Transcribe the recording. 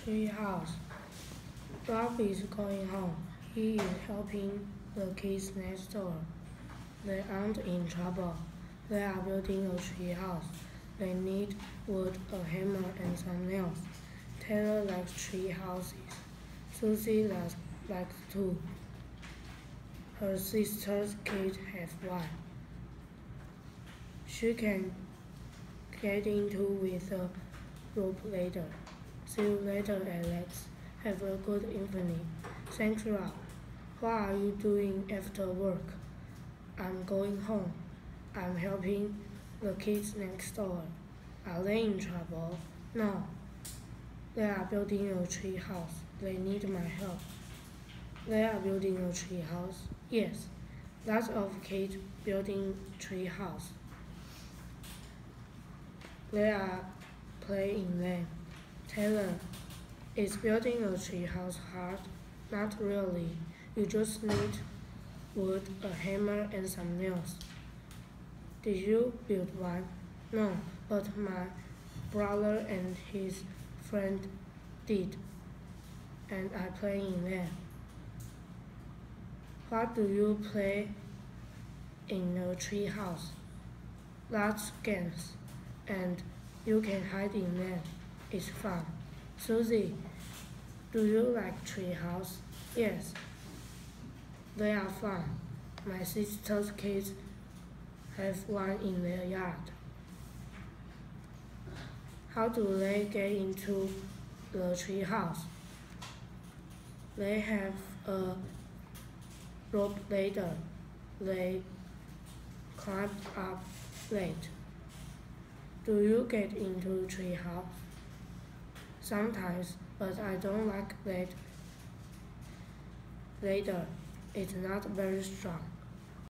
tree house. Rob is going home. He is helping the kids next door. They aren't in trouble. They are building a tree house. They need wood, a hammer, and some nails. Taylor likes tree houses. Susie likes two. Her sister's kids have one. She can get into with a rope later. See you later, Alex. Have a good evening. Thanks, Rob. What are you doing after work? I'm going home. I'm helping the kids next door. Are they in trouble? No. They are building a tree house. They need my help. They are building a tree house? Yes. Lots of kids building tree house. They are playing them. Taylor, is building a tree house hard? Not really. You just need wood, a hammer, and some nails. Did you build one? No, but my brother and his friend did, and I play in them. What do you play in a tree house? Lots games, and you can hide in them. It's fun. Susie, do you like tree house? Yes, they are fun. My sister's kids have one in their yard. How do they get into the tree house? They have a rope ladder. They climb up late. Do you get into tree house? Sometimes, but I don't like that ladder. It's not very strong.